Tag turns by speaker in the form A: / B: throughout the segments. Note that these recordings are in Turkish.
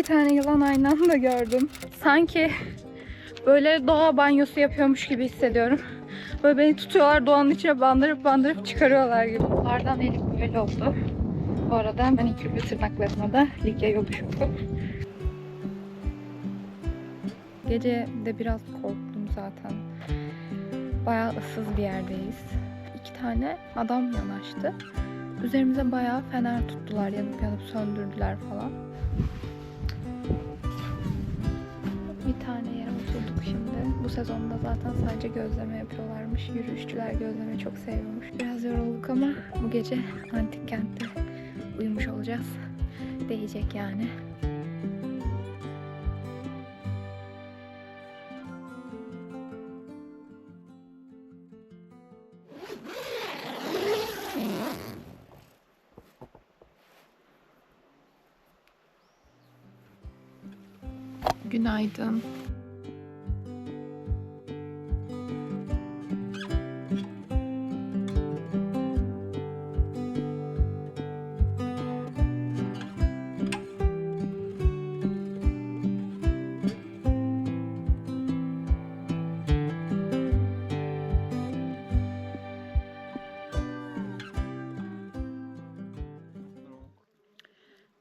A: 2 tane yılan aynı anda gördüm. Sanki böyle doğa banyosu yapıyormuş gibi hissediyorum. Böyle beni tutuyorlar, doğanın içine bandırıp çıkarıyorlar gibi. Bunlardan elim böyle oldu. Bu arada manikürlü tırnaklarıma da Likya yolu şoku. Gece de biraz korktum zaten. Bayağı ıssız bir yerdeyiz. 2 tane adam yanaştı. Üzerimize bayağı fener tuttular, yanıp söndürdüler falan. Bir tane yere oturduk şimdi. Bu sezonda zaten sadece gözleme yapıyorlarmış. Yürüyüşçüler gözleme çok seviyormuş. Biraz yorulduk ama bu gece antik kentte uyumuş olacağız. Değecek yani. Günaydın.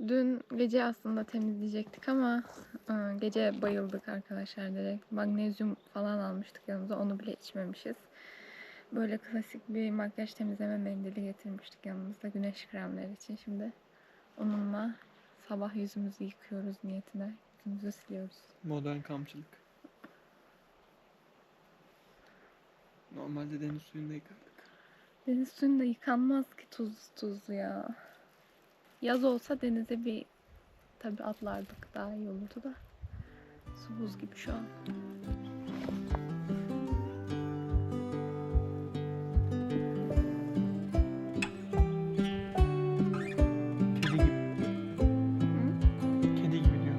A: Dün gece aslında temizleyecektik ama gece bayıldık arkadaşlar direkt. Magnezyum falan almıştık yanımıza, onu bile içmemişiz. Böyle klasik bir makyaj temizleme mendili getirmiştik yanımızda güneş kremleri için. Şimdi onunla sabah yüzümüzü yıkıyoruz niyetine. Yüzümüzü siliyoruz.
B: Modern kampçılık. Normalde deniz suyunda yıkardık.
A: Deniz suyunda yıkanmaz ki, tuzlu ya. Yaz olsa denize bir tabii atlardık, daha iyi olurdu da. Su buz gibi şu an.
B: Kedi gibi. Kedi gibi diyor.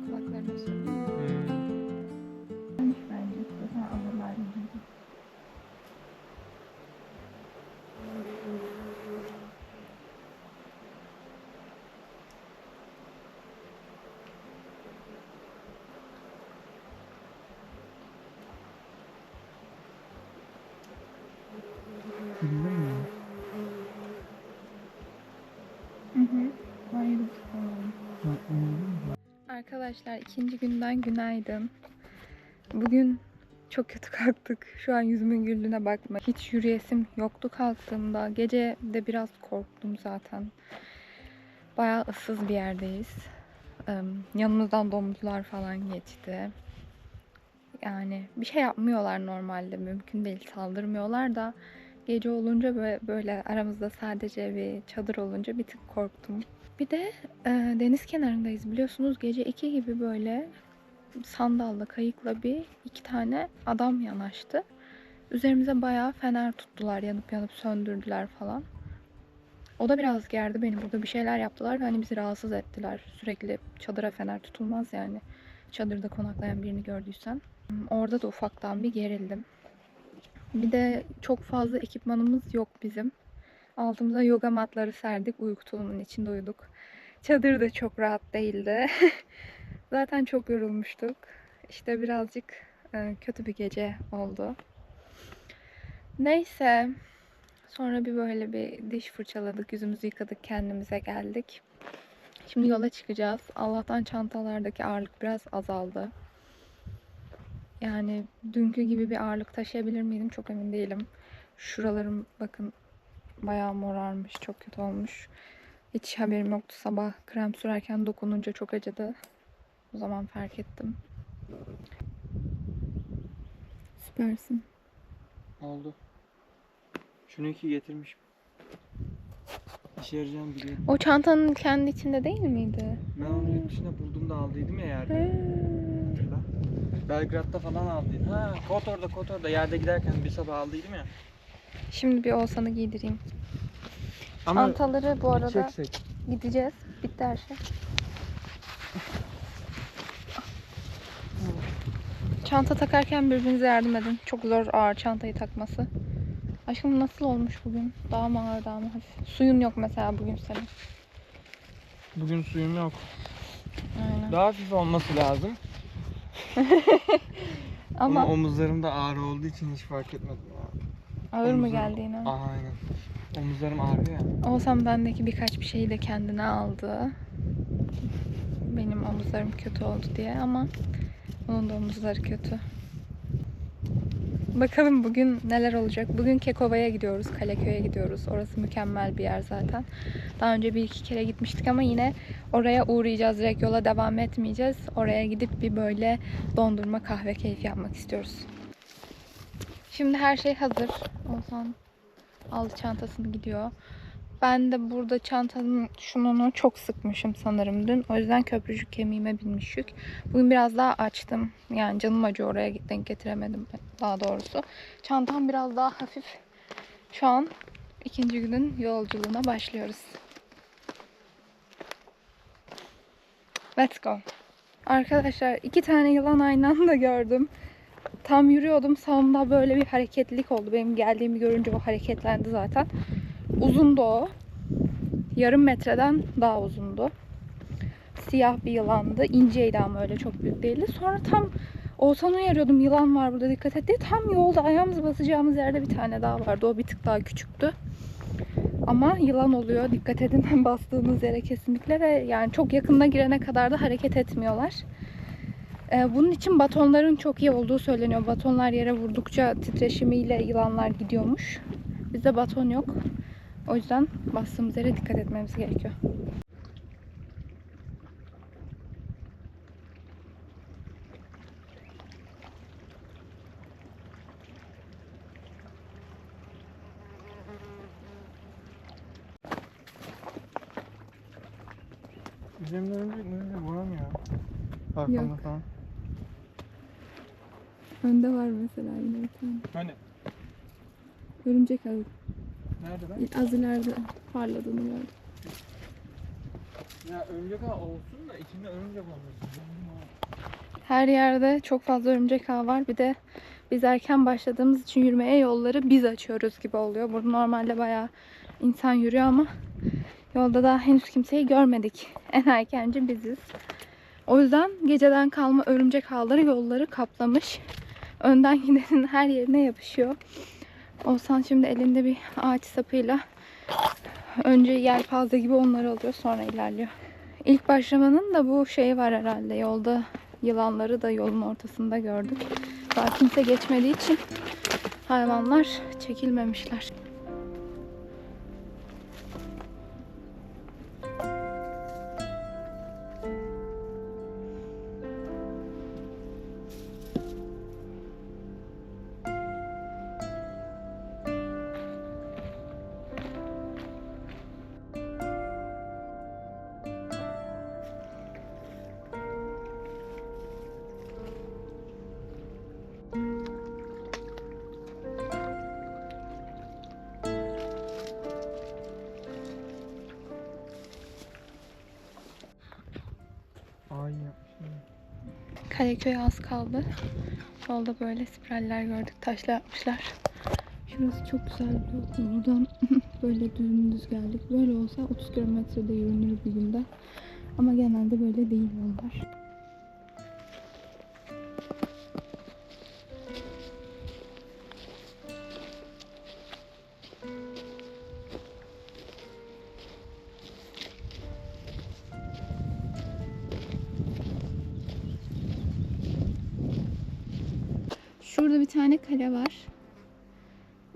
A: Kulaklarına sürüyor. Bence zaten alırlar.
B: Bilmiyor musun?
A: Arkadaşlar, ikinci günden günaydın. Bugün çok kötü kalktık. Şu an yüzümün güldüğüne bakma. Hiç yürüyesim yoktu kalktığımda. Gece de biraz korktum zaten. Bayağı ıssız bir yerdeyiz. Yanımızdan domuzlar falan geçti. Yani bir şey yapmıyorlar normalde. Mümkün değil, saldırmıyorlar da gece olunca böyle aramızda sadece bir çadır olunca bir tık korktum. Bir de deniz kenarındayız biliyorsunuz. Gece 2 gibi böyle sandalla, kayıkla 2 tane adam yanaştı. Üzerimize bayağı fener tuttular, yanıp söndürdüler falan. O da biraz gerdi beni. Burada bir şeyler yaptılar ve hani bizi rahatsız ettiler. Sürekli çadıra fener tutulmaz yani. Çadırda konaklayan birini gördüysen. Orada da ufaktan bir gerildim. Bir de çok fazla ekipmanımız yok bizim. Altımıza yoga matları serdik. Uyku tulumunun içinde uyuduk. Çadır da çok rahat değildi. Zaten çok yorulmuştuk. İşte birazcık kötü bir gece oldu. Neyse. Sonra böyle bir diş fırçaladık. Yüzümüzü yıkadık. Kendimize geldik. Şimdi yola çıkacağız. Allah'tan çantalardaki ağırlık biraz azaldı. Yani dünkü gibi bir ağırlık taşıyabilir miydim çok emin değilim. Şuralarım bakın bayağı morarmış. Çok kötü olmuş. Hiç haberim yoktu. Sabah krem sürerken dokununca çok acıdı. O zaman fark ettim. Süpersin.
B: Oldu. Şunu iki getirmişim. İşe yarayacağını biliyorum.
A: O çantanın kendi içinde değil miydi?
B: Ben onu yurt dışında bulduğumda aldıydım ya yerde. Hatırla. Belgrad'da falan aldıydım. Ha, Kotor'da yerde giderken bir sabah aldıydım ya.
A: Şimdi bir Oğuzhan'ı giydireyim.
B: Ama
A: Çantaları bu arada
B: çeksek.
A: gideceğiz. Bitti her şey. Çanta takarken birbirinize yardım edin. Çok zor ağır çantayı takması. Aşkım nasıl olmuş bugün? Daha mı ağır, daha mı hafif? Suyun yok mesela bugün senin.
B: Bugün suyum yok.
A: Aynen.
B: Daha hafif olması lazım. Ama omuzlarım da ağrı olduğu için hiç fark etmedim ya.
A: Ağır mı geldi yine?
B: Aynen. Omuzlarım ağrıyor ya.
A: Oğuzhan bendeki birkaç bir şeyi de kendine aldı. Benim omuzlarım kötü oldu diye ama onun da omuzları kötü. Bakalım bugün neler olacak. Bugün Kekova'ya gidiyoruz, Kaleköy'e gidiyoruz. Orası mükemmel bir yer zaten. Daha önce bir iki kere gitmiştik ama yine oraya uğrayacağız. Direkt yola devam etmeyeceğiz. Oraya gidip bir böyle dondurma kahve keyfi yapmak istiyoruz. Şimdi her şey hazır. Oğuzhan aldı çantasını gidiyor. Ben de burada çantanın şununu çok sıkmışım sanırım dün. O yüzden köprücük kemiğime binmiş yük. Bugün biraz daha açtım. Yani canım acıyor, oraya denk getiremedim daha doğrusu. Çantam biraz daha hafif. Şu an ikinci günün yolculuğuna başlıyoruz. Let's go. Arkadaşlar 2 tane yılan aynı anda gördüm. Tam yürüyordum, sağımda böyle bir hareketlilik oldu. Benim geldiğimi görünce o hareketlendi zaten. Uzundu o. Yarım metreden daha uzundu. Siyah bir yılandı. İnceydi ama öyle çok büyük değildi. Sonra tam Oğuzhan'ı uyarıyordum. Yılan var burada, dikkat et diye. Tam yolda ayağımızı basacağımız yerde bir tane daha vardı. O bir tık daha küçüktü. Ama yılan oluyor. Dikkat edin bastığınız yere kesinlikle ve yani çok yakınına girene kadar da hareket etmiyorlar. Bunun için batonların çok iyi olduğu söyleniyor. Batonlar yere vurdukça titreşimiyle yılanlar gidiyormuş. Bizde baton yok. O yüzden bastığımız yere dikkat etmemiz gerekiyor.
B: Üzerimde örümcek vuramıyor. Arkamda
A: Yok.
B: falan.
A: Önde var mesela yine bir tane.
B: Hani?
A: Örümcek ağı.
B: Nerede ben?
A: Az ileride parladığını gördüm.
B: Ya örümcek ağı olsun da içinde örümcek olmasın.
A: Her yerde çok fazla örümcek ağı var. Bir de biz erken başladığımız için yürümeye yolları biz açıyoruz gibi oluyor. Burada normalde bayağı insan yürüyor ama yolda daha henüz kimseyi görmedik. En erkenci biziz. O yüzden geceden kalma örümcek ağları yolları kaplamış. Önden gidenin her yerine yapışıyor. Oğuzhan şimdi elinde bir ağaç sapıyla önce yelpaze gibi onları alıyor, sonra ilerliyor. İlk başlamanın da bu şeyi var herhalde. Yolda yılanları da yolun ortasında gördük. Daha kimse geçmediği için hayvanlar çekilmemişler.
B: Ay yapmışım.
A: Kaleköy'e az kaldı. Yolda böyle spiraller gördük. Taşla yapmışlar. Şurası çok güzel bir yol. Buradan böyle dümdüz geldik. Böyle olsa 30 kilometrede yürünür bir günde. Ama genelde böyle değil yollar. Şurada bir tane kale var.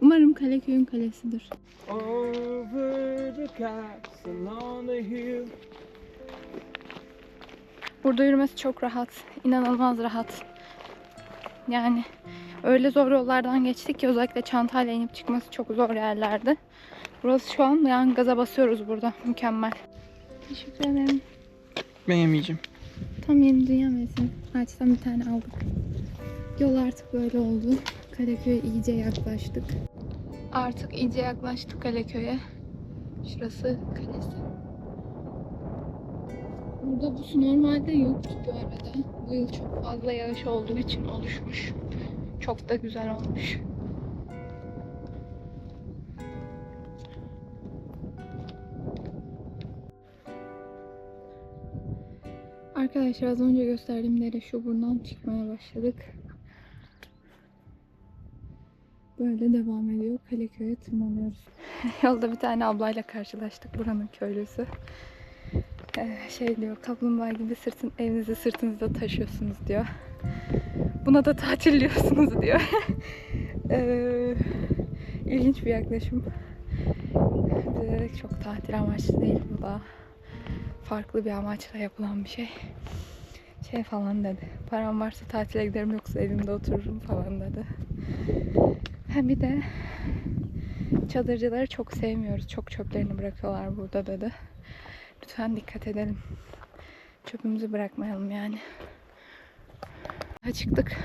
A: Umarım Kaleköy'ün kalesidir.
B: Over the castle on the hill.
A: Burada yürümesi çok rahat. İnanılmaz rahat. Yani öyle zor yollardan geçtik ki özellikle çantayla inip çıkması çok zor yerlerdi. Burası şu an yani gaza basıyoruz burada. Mükemmel. Teşekkür ederim.
B: Ben yemeyeceğim.
A: Tam yeni dünya mevsimi. Ağaçtan bir tane aldık. Yol artık böyle oldu. Kaleköy'e iyice yaklaştık. Artık iyice yaklaştık Kaleköy'e. Şurası kalesi. Burada bu su normalde yoktu bu arada. Bu yıl çok fazla yağış olduğu için oluşmuş. Çok da güzel olmuş. Arkadaşlar az önce gösterdiğim dere şu, buradan çıkmaya başladık. Böyle devam ediyor. Kaleköy'e tırmanıyoruz. Yolda bir tane ablayla karşılaştık. Buranın köylüsü. Şey diyor, kaplumbağa gibi evinizi sırtınızda taşıyorsunuz diyor. Buna da tatil diyorsunuz diyor. İlginç bir yaklaşım. Bize dedik çok tatil amaçlı değil bu da. Farklı bir amaçla yapılan bir şey. Şey falan dedi. Param varsa tatile giderim, yoksa evimde otururum falan dedi. Hem bir de çadırcıları çok sevmiyoruz. Çok çöplerini bırakıyorlar burada dedi. Lütfen dikkat edelim. Çöpümüzü bırakmayalım yani. Çıktık.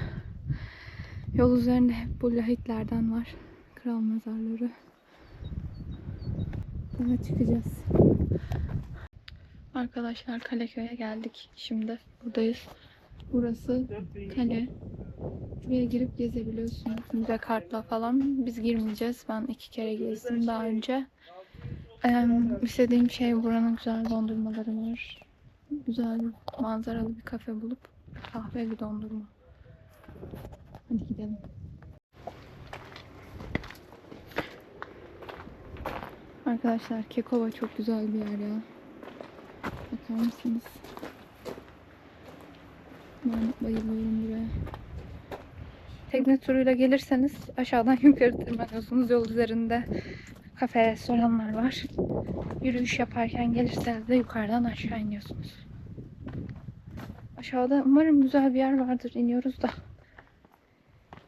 A: Yol üzerinde hep bu lahitlerden var. Kral mezarları. Daha çıkacağız. Arkadaşlar Kaleköy'e geldik. Şimdi buradayız. Burası kale. Buraya girip gezebiliyorsunuz. Müze kartla falan. Biz girmeyeceğiz. Ben 2 kere gezdim daha önce. İstediğim şey, buranın güzel dondurmaları var. Güzel manzaralı bir kafe bulup kahve, bir dondurma. Hadi gidelim. Arkadaşlar Kekova çok güzel bir yer ya. Bakar mısınız? Ben bayılıyorum buraya. Tekne turuyla gelirseniz aşağıdan yukarı tırmanıyorsunuz. Yol üzerinde kafe, restoranlar var. Yürüyüş yaparken gelirseniz de yukarıdan aşağı iniyorsunuz. Aşağıda umarım güzel bir yer vardır. İniyoruz da.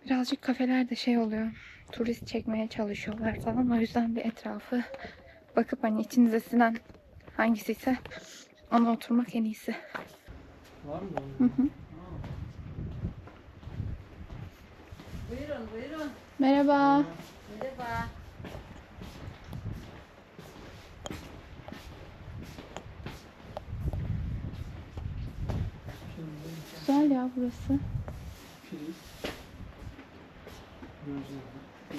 A: Birazcık kafeler de şey oluyor. Turist çekmeye çalışıyorlar falan. O yüzden bir etrafı bakıp hani içinize sinen hangisiyse ona oturmak en iyisi.
B: Var mı?
A: Hı hı.
C: Buyurun, buyurun.
A: Merhaba.
C: Merhaba.
A: Güzel ya burası.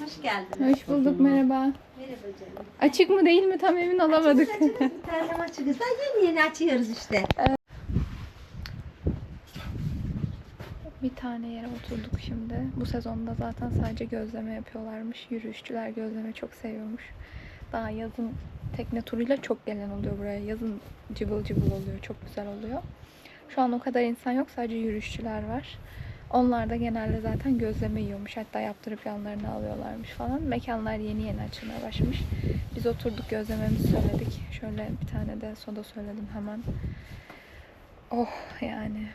C: Hoş geldiniz.
A: Hoş bulduk, merhaba.
C: Merhaba canım.
A: Açık mı değil mi tam emin olamadık.
C: Açığız, bir tane açığız. Daha yeni açıyoruz işte.
A: Bir tane yere oturduk şimdi. Bu sezonda zaten sadece gözleme yapıyorlarmış. Yürüyüşçüler gözleme çok seviyormuş. Daha yazın tekne turuyla çok gelen oluyor buraya. Yazın cıvıl cıvıl oluyor. Çok güzel oluyor. Şu an o kadar insan yok. Sadece yürüyüşçüler var. Onlar da genelde zaten gözleme yiyormuş. Hatta yaptırıp yanlarına alıyorlarmış falan. Mekanlar yeni yeni açılmaya başlamış. Biz oturduk, gözlememizi söyledik. Şöyle bir tane de soda söyledim hemen. Oh yani.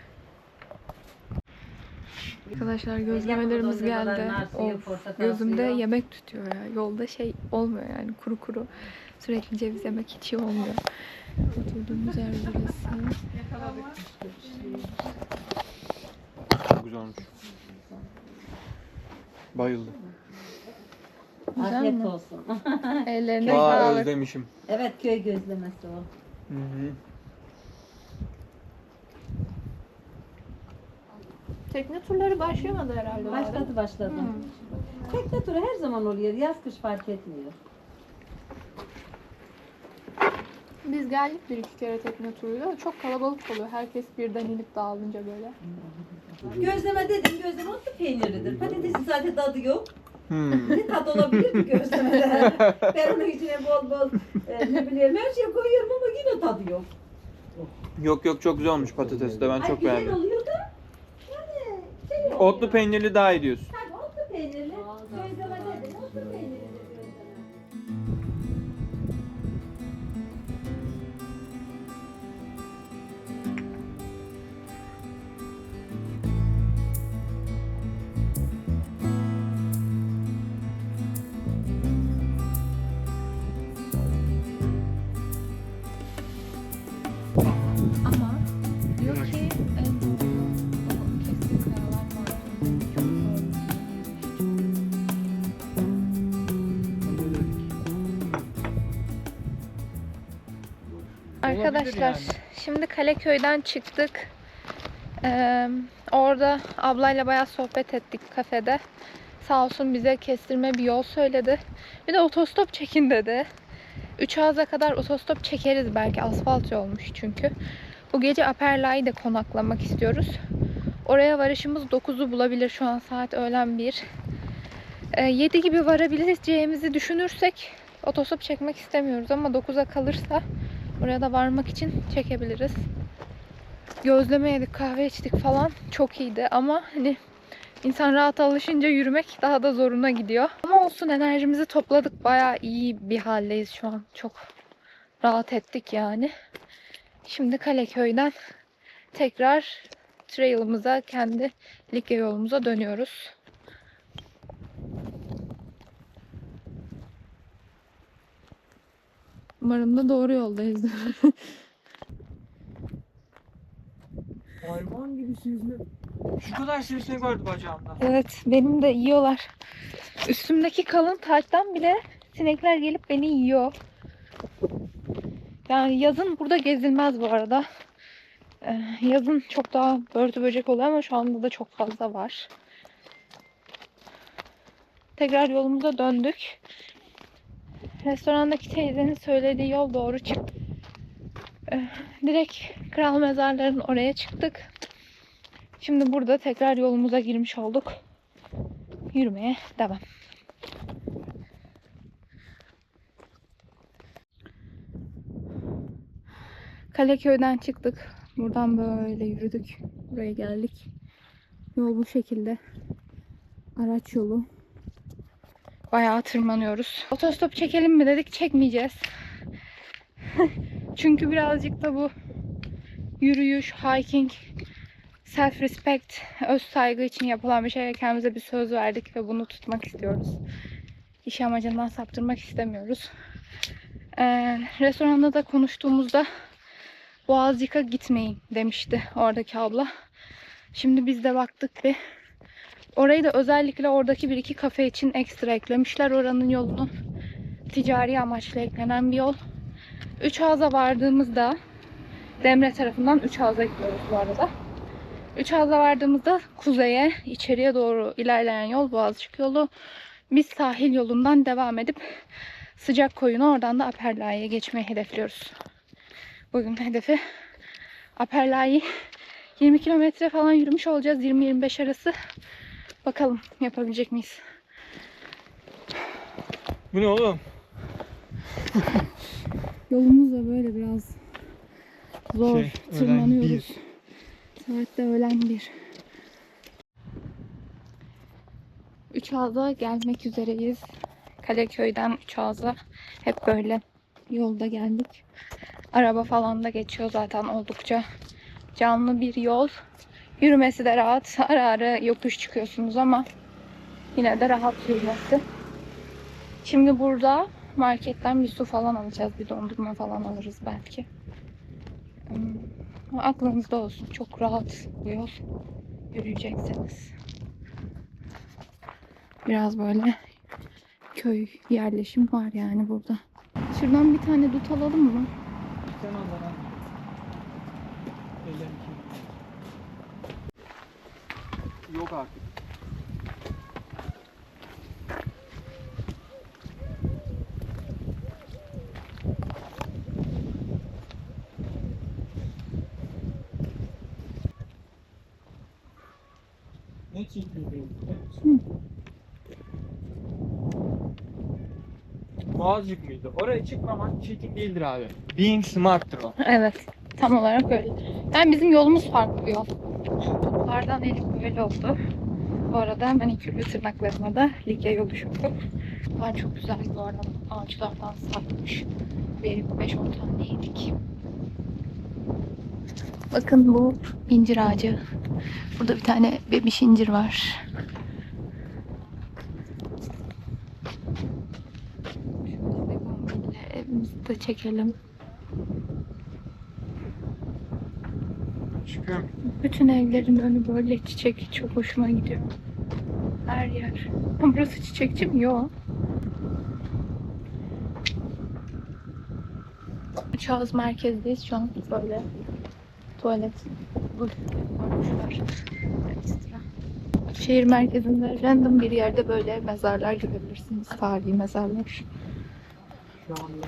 A: Arkadaşlar gözlemelerimiz geldi. Of, gözümde yemek tutuyor ya. Yolda şey olmuyor yani, kuru kuru. Sürekli ceviz yemek hiç iyi olmuyor. Oturduğumuz yer burası.
B: Çok güzel olmuş. Bayıldım.
A: Güzel
C: Afiyet
A: mi?
C: olsun.
A: Ellerine
B: Aa,
A: sağlık.
B: özlemişim.
C: Evet, köy gözlemesi o.
B: Hı hı.
A: Tekne turları başlamadı herhalde.
C: Başladı başladı. Tekne turu her zaman oluyor. Yaz kış fark etmiyor.
A: Biz geldik 1-2 kere tekne turuyla. Çok kalabalık oluyor. Herkes birden inip dağılınca böyle.
C: Gözleme dedim. Gözleme otlu peynirlidir. Patatesin zaten tadı yok.
B: Hmm.
C: Ne tat olabilir ki gözlemede? Ben onun içine bol bol ne bileyim her şey koyuyorum ama yine tadı yok.
B: Yok yok, çok güzel olmuş patates de, ben
C: Ay,
B: çok
C: güzel
B: beğendim.
C: oluyor da yani şey oluyor.
B: Otlu peynirli daha iyi diyorsun.
C: Tabii otlu peynirli. Gözleme dedim. Otlu peynirli gözleme.
A: Ama diyor ki en doğru o keskin kayalar var. Çok doğru. Arkadaşlar şimdi Kaleköy'den çıktık. Orada ablayla bayağı sohbet ettik kafede. Sağ olsun bize kestirme bir yol söyledi. Bir de otostop çekin dedi. 3 Ağız'a kadar otostop çekeriz belki, asfalt yolmuş çünkü. Bu gece Aperla'yı konaklamak istiyoruz. Oraya varışımız 9'u bulabilir. Şu an saat öğlen 1. 7 gibi varabileceğimizi düşünürsek otostop çekmek istemiyoruz ama 9'a kalırsa oraya da varmak için çekebiliriz. Gözleme yedik, kahve içtik falan. Çok iyiydi ama hani insan rahat alışınca yürümek daha da zoruna gidiyor. Ama olsun, enerjimizi topladık. Bayağı iyi bir haldeyiz şu an. Çok rahat ettik yani. Şimdi Kaleköy'den tekrar trail'ımıza, kendi Likya yolumuza dönüyoruz. Umarım da doğru yoldayız.
B: Hayvan gibi sivrisinek. Şu kadar sivrisinek vardı bacağımda.
A: Evet, benim de yiyorlar. Üstümdeki kalın tayttan bile sinekler gelip beni yiyor. Yani yazın burada gezilmez bu arada. Yazın çok daha börtü böcek oluyor ama şu anda da çok fazla var. Tekrar yolumuza döndük. Restorandaki teyzenin söylediği yol doğru çıktı. Direkt Kral Mezarları'nın oraya çıktık. Şimdi burada tekrar yolumuza girmiş olduk. Yürümeye devam. Kaleköy'den çıktık. Buradan böyle yürüdük. Buraya geldik. Yol bu şekilde. Araç yolu. Bayağı tırmanıyoruz. Otostop çekelim mi dedik, çekmeyeceğiz. Çünkü birazcık da bu yürüyüş, hiking, self respect, öz saygı için yapılan bir şey. Kendimize bir söz verdik ve bunu tutmak istiyoruz. İş amacından saptırmak istemiyoruz. Restoranda da konuştuğumuzda Boğazcık'a gitmeyin demişti oradaki abla. Şimdi biz de baktık ve orayı da özellikle oradaki bir iki kafe için ekstra eklemişler. Oranın yolunu ticari amaçla eklenen bir yol. Üçağız'a vardığımızda, Demre tarafından Üçağız'a gidiyoruz bu arada. Üçağız'a vardığımızda kuzeye, içeriye doğru ilerleyen yol Boğazcık yolu. Biz sahil yolundan devam edip Sıcakkoyun'a, oradan da Aperla'ya geçmeyi hedefliyoruz. Bugün hedefi Aperla'yı 20 kilometre falan yürümüş olacağız. 20-25 arası. Bakalım yapabilecek miyiz?
B: Bu ne oğlum?
A: Yolumuz da böyle biraz zor. Tırmanıyoruz.
B: Bir.
A: Saatte öğlen 1. Üçağız'a gelmek üzereyiz. Kaleköy'den Üçağız'a hep böyle yolda geldik. Araba falan da geçiyor zaten, oldukça canlı bir yol. Yürümesi de rahat. Ara ara yokuş çıkıyorsunuz ama yine de rahat yürümesi. Şimdi burada marketten bir su falan alacağız. Bir dondurma falan alırız belki. Aklınızda olsun. Çok rahat bu yol. Yürüyeceksiniz. Biraz böyle köy yerleşim var yani burada. Şuradan bir tane dut alalım mı?
B: Sen onlara. Yok artık. Ne çekiyorsun? Boğazcık mıydı? Oraya çıkmamak çekin değildir abi. Being smart'tır o.
A: Evet. Tam olarak öyle. Yani bizim yolumuz farklı bir yol. Toplardan elim böyle oldu. Bu arada hemen ikili tırnaklarıma da Likya yolu şoku. Bunlar çok güzel bu arada. Ağaçlardan sarkmış. Bir 5-10 tane yedik. Bakın bu incir ağacı. Burada bir tane bebiş incir var. Şöyle begonville evimizi de çekelim.
B: Çıkıyorum.
A: Bütün evlerin önü böyle çiçek, çok hoşuma gidiyor. Her yer. Ama burası çiçekçi mi? Yok. Çağız merkezdeyiz şu an. Böyle tuvalet, duş koymuşlar. Ekstra. Şehir merkezinde random bir yerde böyle mezarlar görebilirsiniz. Tarihi mezarlar.
B: Şu anda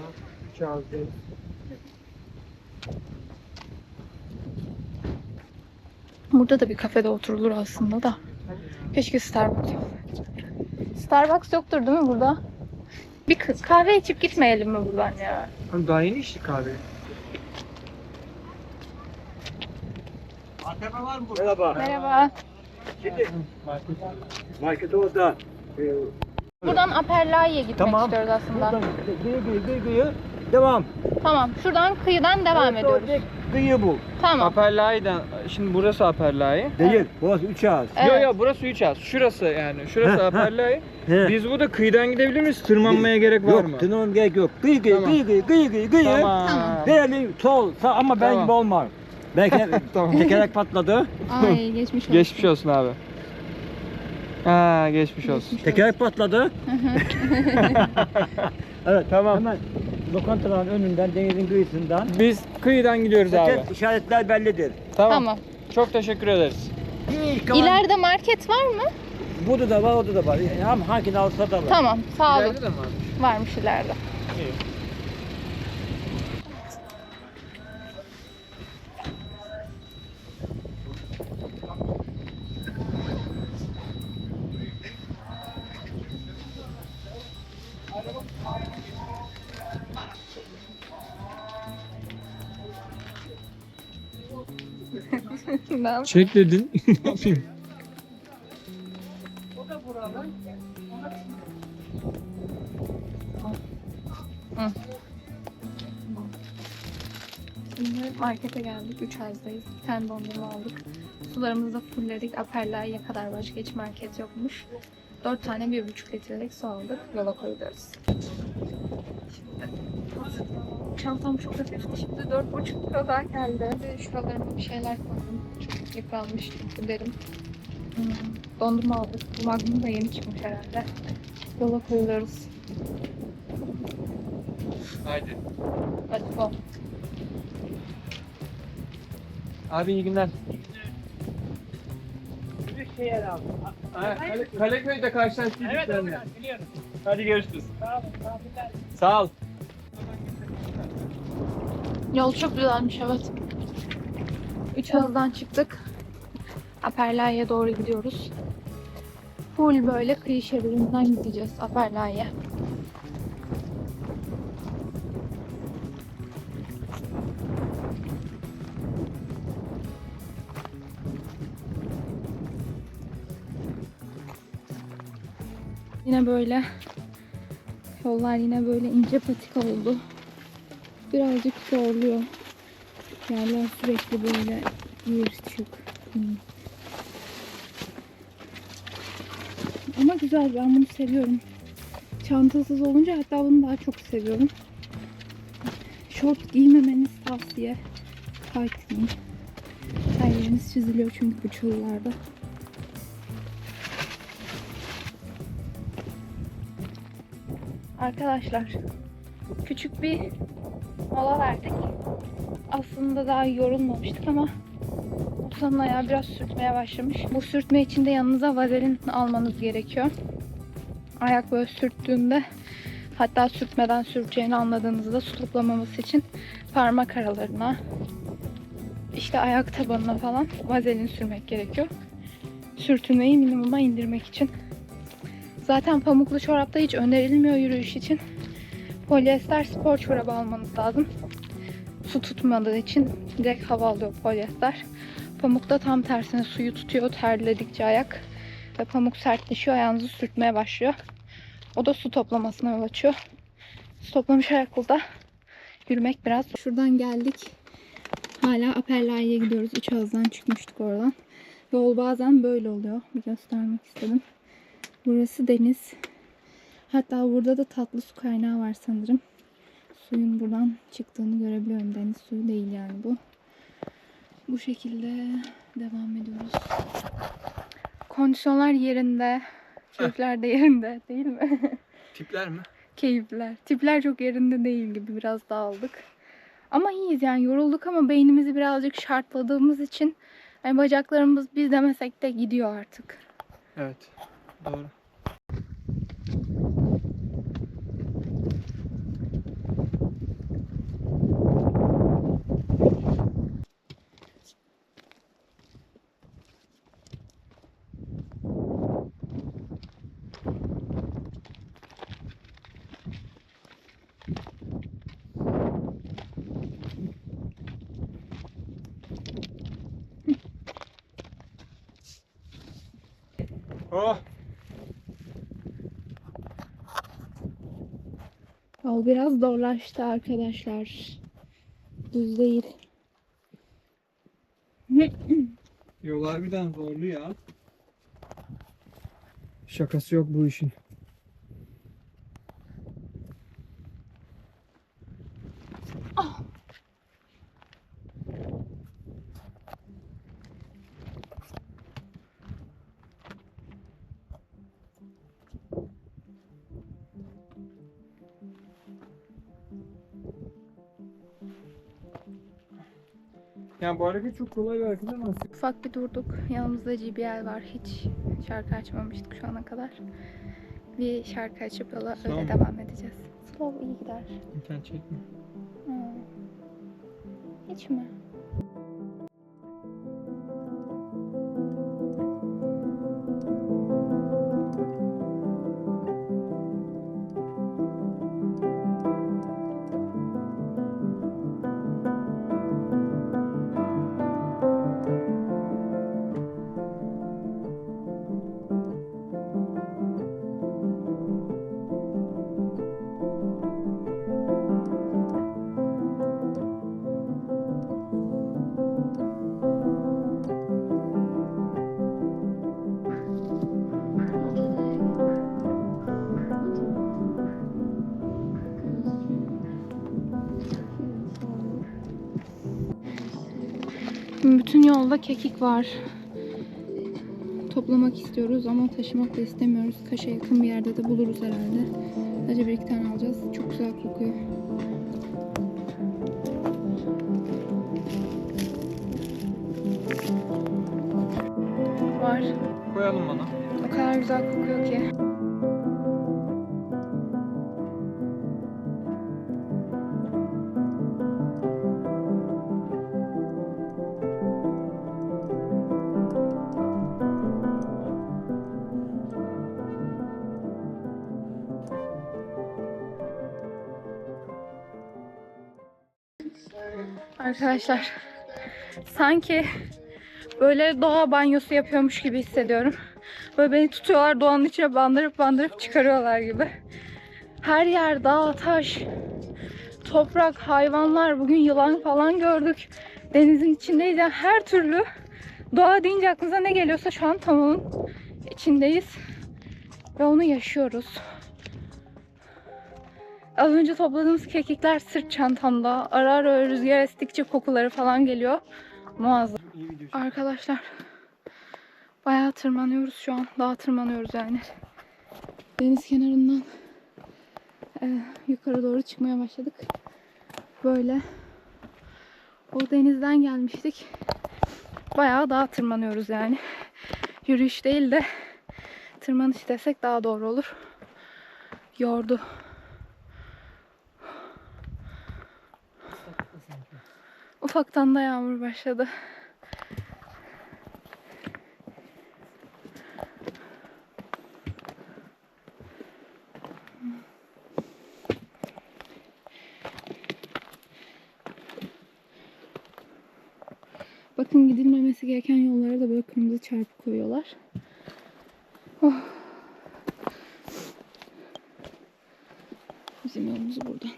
B: Üçağız'dayız.
A: Burada da bir kafede oturulur aslında da. Keşke Starbucks olsaydı. Starbucks yoktur değil mi burada? Bir kahve içip gitmeyelim mi buradan ya?
B: Daha yeni içtik kahveyi.
D: Merhaba.
A: Merhaba.
D: Market orada.
A: Buradan Aperlai'ye gitmek
D: Tamam.
A: istiyoruz aslında.
D: Buradan kıyı. Devam.
A: Tamam. Şuradan kıyıdan devam ediyoruz.
D: Kıyı bu.
A: Tamam.
B: Aperlai'den, şimdi burası Aperlai.
D: Değil. Burası 3 ağız.
A: Evet.
B: Yo burası 3 az. Şurası yani. Şurası
D: Heh,
B: Aperlai.
D: He.
B: Biz burada kıyıdan gidebilir miyiz? Tırmanmaya gerek var mı?
D: Yok, tırmanmaya gerek yok. Kıyı.
B: Tamam.
D: Kıyı.
B: Tamam.
A: Tamam.
D: Değerli sol, sağ ama ben
B: Tamam.
D: gibi olmaz. Belki
B: Tamam.
D: tekerlek patladı.
A: Ay geçmiş olsun.
B: Geçmiş olsun abi. Ha geçmiş olsun.
D: Tekerlek patladı. Evet,
B: Tamam.
D: hemen lokantaların önünden, denizin kıyısından.
B: Biz kıyıdan gidiyoruz abi.
D: Zaten işaretler bellidir.
B: Tamam.
A: Tamam.
B: Çok teşekkür ederiz.
D: İlk kalan-
A: İleride market var mı?
D: Burada da var, orada da var. Hem hangini alsa da var.
A: Tamam. Sağ olun.
B: İleride de mi varmış?
A: Varmış ileride.
B: İyi. Çek dedin. Ne yapayım?
A: Şimdi markete geldik. 3 azdayız. Bir tane dondurma aldık. Sularımızı da fullledik. Aperlai'ye kadar başka hiç market yokmuş. 4 tane 1,5 litrelik su aldık. Yola koyuyoruz. Şimdi çantam çok hafifti. Şimdi 4,5 kilo daha geldi. Şuralarıma bir şeyler koydum. Çok yıpranmış çünkü derim. Dondurma aldık. Bu Magnum da yeni çıkmış herhalde. Yola koyuyoruz.
B: Haydi.
A: Hadi go.
B: Abi iyi günler. Kaleköy'de karşılaştık. Evet biliyorum. Hadi görüşürüz. Sağ ol.
A: Yol çok güzelmiş evet. 3 Ağız'dan çıktık. Aperlai'ye doğru gidiyoruz. Full böyle kıyı şeridinden gideceğiz Aperlai'ye. Yine böyle yollar yine böyle ince patika oldu. Birazcık zorluyor. Yerler sürekli böyle gir çık. Ama güzel, ben bunu seviyorum. Çantasız olunca hatta bunu daha çok seviyorum. Şort giymemeniz tavsiye. Tight giyin. Her yeriniz çiziliyor çünkü bu çöllarda. Arkadaşlar küçük bir mola verdik. Aslında daha yorulmamıştık ama Musa'nın ayağı biraz sürtmeye başlamış. Bu sürtme için de yanınıza vazelin almanız gerekiyor. Ayak böyle sürttüğünde, hatta sürtmeden sürteceğini anladığınızda su toplamaması için parmak aralarına, işte ayak tabanına falan vazelin sürmek gerekiyor. Sürtünmeyi minimuma indirmek için. Zaten pamuklu çorapta hiç önerilmiyor yürüyüş için. Polyester spor çorabı almanız lazım. Su tutmadığı için direkt hava alıyor polyester. Pamukta tam tersine suyu tutuyor terledikçe ayak. Ve pamuk sertleşiyor, ayağınızı sürtmeye başlıyor. O da su toplamasına yol açıyor. Su toplamış ayakkabıda yürümek biraz. Şuradan geldik. Hala Aperlai'ye gidiyoruz. 3 Ağız'dan çıkmıştık oradan. Yol bazen böyle oluyor. Bir göstermek istedim. Burası deniz. Hatta burada da tatlı su kaynağı var sanırım. Suyun buradan çıktığını görebiliyorum. Deniz suyu değil yani bu. Bu şekilde devam ediyoruz. Kondisyonlar yerinde. Keyifler de yerinde değil mi?
B: Tipler mi?
A: Keyifler. Tipler çok yerinde değil gibi. Biraz dağıldık. Ama iyiyiz yani, yorulduk ama beynimizi birazcık şartladığımız için yani bacaklarımız biz demesek de gidiyor artık.
B: Evet. Doğru. Oh.
A: Yol biraz zorlaştı arkadaşlar. Düz değil.
B: Yol harbiden zorlu ya. Şakası yok bu işin. Yani bu hareket çok kolay bir hareket ama
A: Ufak bir durduk. Yanımızda JBL var. Hiç şarkı açmamıştık şu ana kadar. Bir şarkı açıp yola
B: Slow
A: öyle
B: mu?
A: devam edeceğiz. Slow iyi gider.
B: internet çekme.
A: Hiç mi? Bütün yolda kekik var. Toplamak istiyoruz ama taşımak da istemiyoruz. Kaş'a yakın bir yerde de buluruz herhalde. Sadece bir iki tane alacağız. Çok güzel kokuyor. Var.
B: Koyalım bana.
A: O kadar güzel kokuyor ki. Arkadaşlar, sanki böyle doğa banyosu yapıyormuş gibi hissediyorum. Böyle beni tutuyorlar, doğanın içine bandırıp çıkarıyorlar gibi. Her yer dağ, taş, toprak, hayvanlar. Bugün yılan falan gördük. Denizin içindeyiz. Yani her türlü doğa deyince aklınıza ne geliyorsa şu an tam onun içindeyiz. Ve onu yaşıyoruz. Az önce topladığımız kekikler sırt çantamda. Ara ara rüzgar estikçe kokuları falan geliyor. Muazzam.
B: İyi video.
A: Arkadaşlar, bayağı tırmanıyoruz şu an. Dağa tırmanıyoruz yani. Deniz kenarından yukarı doğru çıkmaya başladık. Böyle. O denizden gelmiştik. Bayağı dağa tırmanıyoruz yani. Yürüyüş değil de tırmanış desek daha doğru olur. Yordu. Ufaktan da yağmur başladı. Bakın, gidilmemesi gereken yollara da böyle kırmızı çarpı koyuyorlar. Oh. Bizim yolumuz buradan.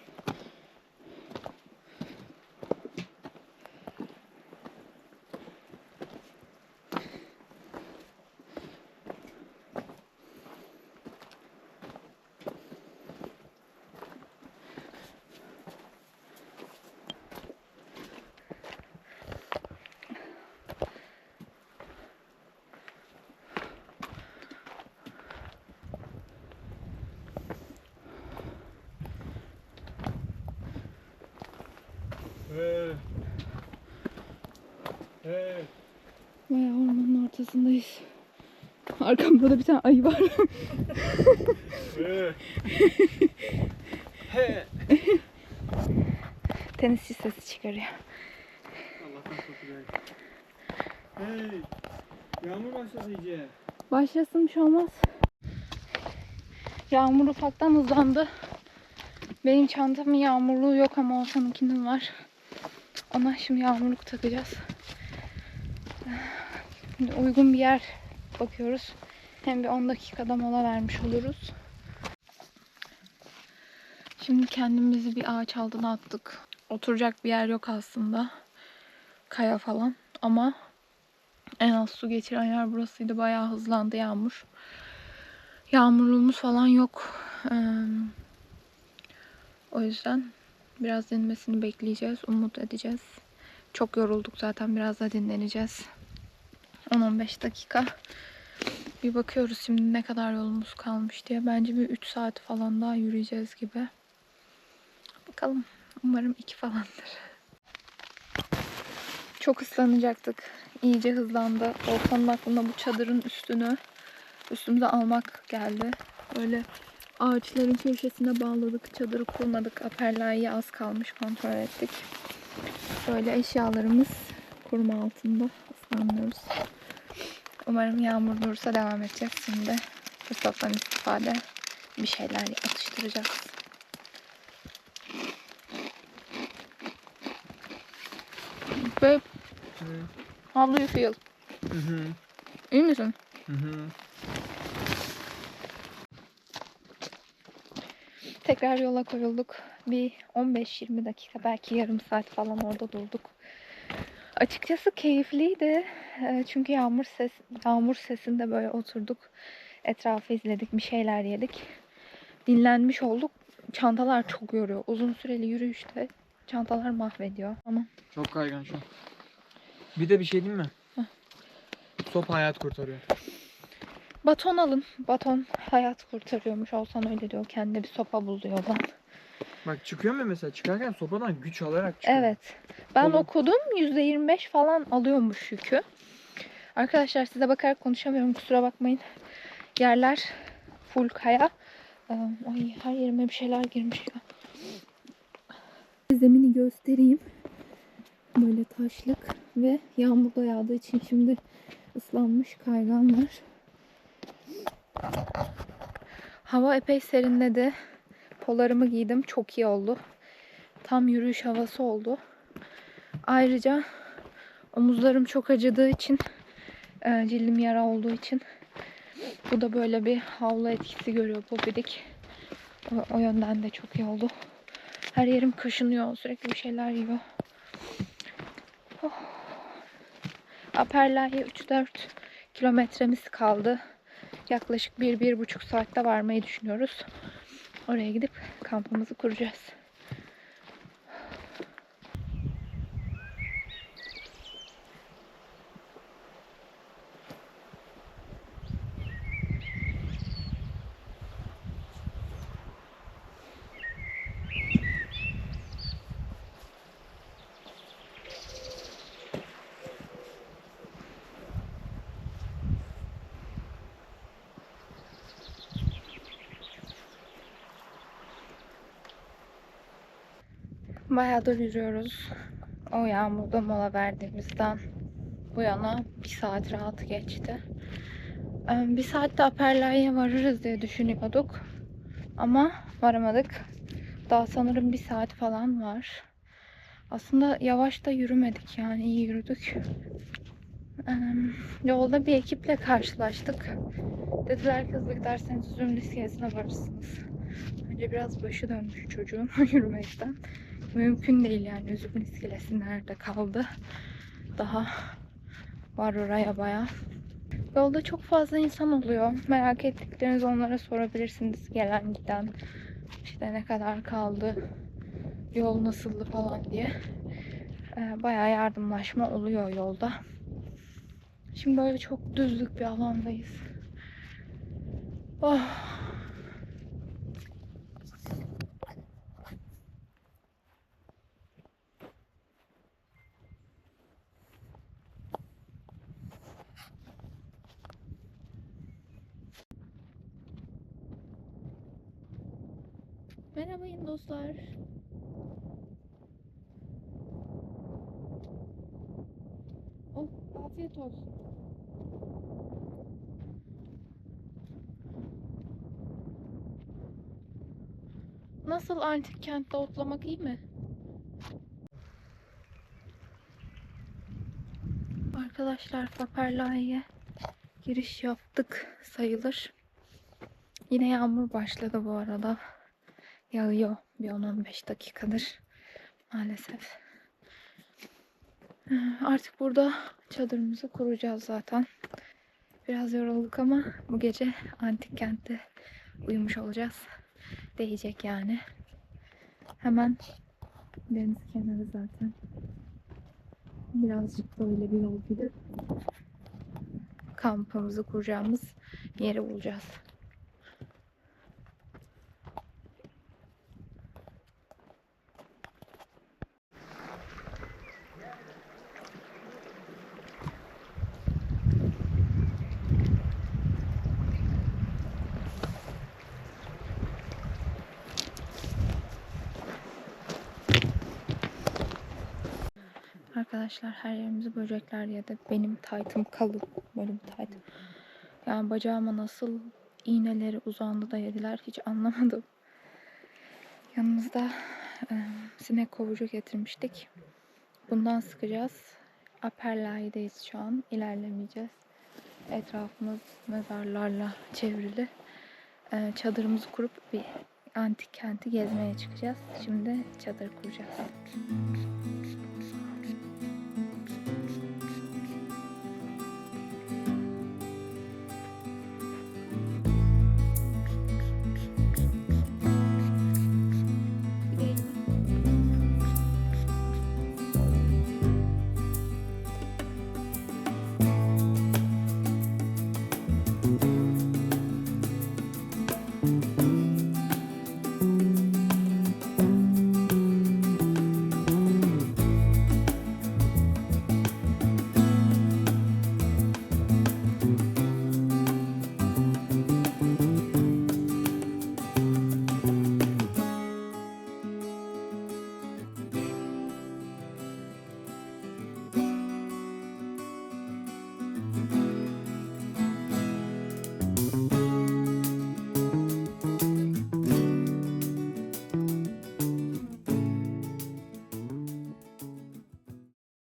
A: Bayağı ormanın ortasındayız. Arkamda da bir tane ayı var. Tenisçi sesi çıkarıyor.
B: Allah'tan çok güzel. Hey! Yağmur başladı iyice.
A: Başlasın, bir şey olmaz. Yağmur ufaktan hızlandı. Benim çantamın yağmurluğu yok ama Oğuzhan'ınkinin var. Ona şimdi yağmurluk takacağız. Şimdi uygun bir yer bakıyoruz. Hem bir 10 dakikada mola vermiş oluruz. Şimdi kendimizi bir ağaç altına attık. Oturacak bir yer yok aslında. Kaya falan. Ama en az su geçiren yer burasıydı. Bayağı hızlandı yağmur. Yağmurluğumuz falan yok. O yüzden biraz dinmesini bekleyeceğiz. Umut edeceğiz. Çok yorulduk zaten. Biraz da dinleneceğiz. 10-15 dakika. Bir bakıyoruz şimdi ne kadar yolumuz kalmış diye. Bence bir 3 saat falan daha yürüyeceğiz gibi. Bakalım. Umarım 2 falandır. Çok ıslanacaktık. İyice hızlandı. Volkan'ın aklına bu çadırın üstümüze almak geldi. Böyle ağaçların köşesine bağladık. Çadırı kurmadık. Aperlayı az kalmış, kontrol ettik. Böyle eşyalarımız koruma altında, ıslanmıyoruz. Umarım yağmur durursa devam edeceğiz şimdi. Fırsattan istifade bir şeyler atıştıracağız. Babe, how do you feel? İyi misin? Tekrar yola koyulduk. Bir 15-20 dakika, belki yarım saat falan orada durduk. Açıkçası keyifliydi. Çünkü yağmur sesinde böyle oturduk. Etrafı izledik, bir şeyler yedik. Dinlenmiş olduk. Çantalar çok yoruyor. Uzun süreli yürüyüşte çantalar mahvediyor. Ama
B: Çok kaygan şu an. Bir de bir şey diyeyim mi? Sopa hayat kurtarıyor.
A: baton alın. Baton hayat kurtarıyormuş. Olsan öyle diyor. Kendine bir sopa bul diyorlar.
B: Bak çıkıyor mu mesela? Çıkarken sopadan güç alarak çıkıyor.
A: Evet. Ben
B: Kolu-
A: okudum. %25 falan alıyormuş yükü. Arkadaşlar size bakarak konuşamıyorum. Kusura bakmayın. Yerler full kaya. Ay, her yerime bir şeyler girmiş ya. Zemini göstereyim. Böyle taşlık ve yağmur da yağdığı için şimdi ıslanmış, kaygan var. Hava epey serinledi. Polarımı giydim. Çok iyi oldu. Tam yürüyüş havası oldu. Ayrıca omuzlarım çok acıdığı için, cildim yara olduğu için bu da böyle bir havlu etkisi görüyor Popidik. O yönden de çok iyi oldu. Her yerim kaşınıyor. Sürekli bir şeyler yiyor. Oh. Aperla'ya 3-4 kilometremiz kaldı. Yaklaşık 1-1,5 saatte varmayı düşünüyoruz. Oraya gidip kampımızı kuracağız. Bayağıdır yürüyoruz. O yağmurda mola verdiğimizden bu yana 1 saat rahat geçti. 1 saatte Aperla'ya varırız diye düşünüyorduk. Ama varamadık. Daha sanırım 1 saat falan var. Aslında yavaş da yürümedik, yani iyi yürüdük. Yolda bir ekiple karşılaştık. Dediler ki hızlı giderseniz Üzümlü iskelesine varırsınız. Önce biraz başı dönmüş çocuğun yürümekten. Mümkün değil yani, Üzümlü iskelesi nerede kaldı? Daha var oraya bayağı. Yolda çok fazla insan oluyor. Merak ettiklerinizi onlara sorabilirsiniz. Gelen giden, işte ne kadar kaldı, yol nasıldı falan diye. Bayağı yardımlaşma oluyor yolda. Şimdi böyle çok düzlük bir alandayız. Oh. Merhabayın dostlar. Oh, afiyet olsun. Nasıl, antik kentte otlamak iyi mi? Arkadaşlar Paperla'ya Giriş yaptık sayılır. Yine yağmur başladı bu arada. Yağıyor bir 10-15 dakikadır maalesef. Artık burada çadırımızı kuracağız zaten. Biraz yorulduk ama bu gece antik kentte uyumuş olacağız. Değecek yani. Hemen deniz kenarı zaten. Birazcık böyle bir yol gidip kampımızı kuracağımız yeri bulacağız. Arkadaşlar her yerimizi böcekler yedi. Benim taytım kalın. Böyle bir taytım. Yani bacağıma nasıl iğneleri uzandı da yediler hiç anlamadım. Yanımızda sinek kovucu getirmiştik. Bundan sıkacağız. Aperlay'deyiz şu an. İlerlemeyeceğiz. Etrafımız mezarlarla çevrili. Çadırımızı kurup bir antik kenti gezmeye çıkacağız. Şimdi çadır kuracağız.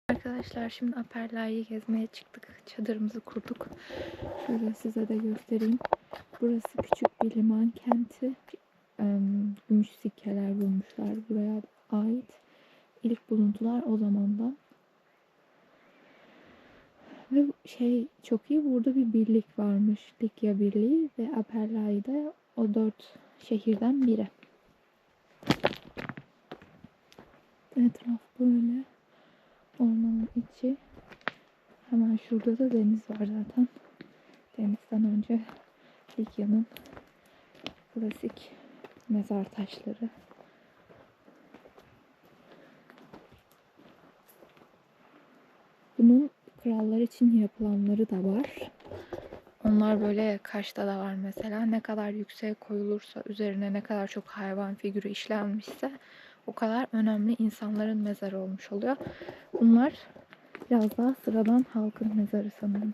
A: Arkadaşlar şimdi Aperlay'ı gezmeye çıktık. Çadırımızı kurduk. Şöyle size de göstereyim. Burası küçük bir liman kenti. Gümüş sikkeler bulmuşlar buraya ait. İlk buluntular o zamandan. Ve çok iyi, burada bir birlik varmış. Likya Birliği ve Aperlay'da o 4 şehirden biri. Etraf böyle. Ormanın içi. Hemen şurada da deniz var zaten. Denizden önce Likya'nın klasik mezar taşları. Bunun krallar için yapılanları da var. Onlar böyle Kaş'ta da var mesela. Ne kadar yüksek koyulursa, üzerine ne kadar çok hayvan figürü işlenmişse o kadar önemli insanların mezarı olmuş oluyor. Bunlar biraz daha sıradan halkın mezarı sanırım.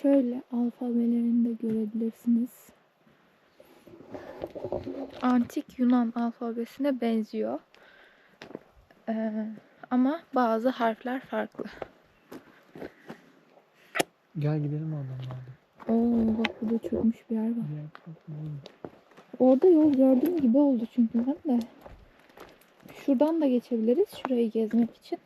A: Şöyle alfabelerini de görebilirsiniz. Antik Yunan alfabesine benziyor. Ama bazı harfler farklı.
B: Gel gidelim adamlarla.
A: Oo, bak burada çökmüş bir yer var. Orada yol gördüğüm gibi oldu çünkü ben de. Şuradan da geçebiliriz şurayı gezmek için.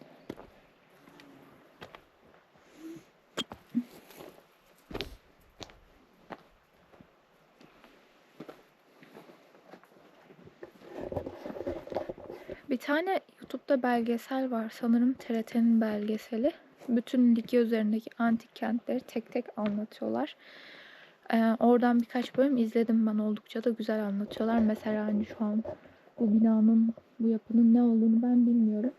A: Bir tane YouTube'da belgesel var. Sanırım TRT'nin belgeseli. Bütün Likya üzerindeki antik kentleri tek tek anlatıyorlar. Oradan birkaç bölüm izledim ben. Oldukça da güzel anlatıyorlar. Mesela hani şu an bu binanın, bu yapının ne olduğunu ben bilmiyorum.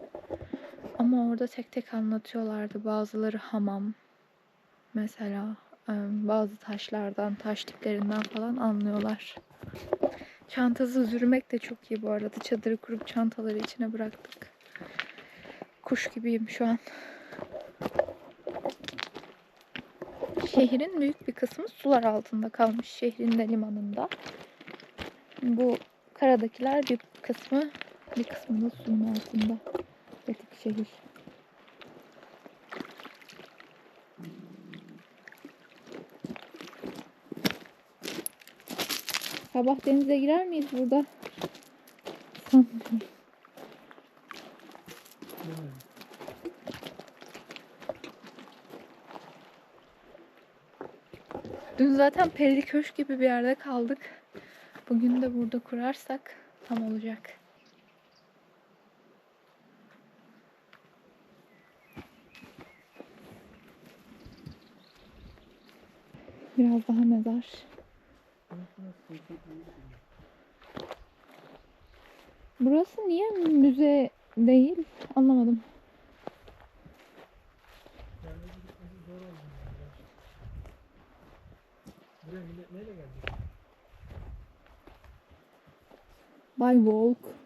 A: Ama orada tek tek anlatıyorlardı. Bazıları hamam. Mesela bazı taşlardan, taş tiplerinden falan anlıyorlar. Çantasız yürümek de çok iyi bu arada. Çadırı kurup çantaları içine bıraktık. Kuş gibiyim şu an. Şehrin büyük bir kısmı sular altında kalmış, şehrin de limanında. Bu karadakiler bir kısmı da suyun altında. Batık şehir. Sabah denize girer miyiz burada? Sanmıyorum. Dün zaten Perili Köşk gibi bir yerde kaldık. Bugün de burada kurarsak tam olacak. Biraz daha mezar. Burası niye müze değil? Anlamadım. By walk.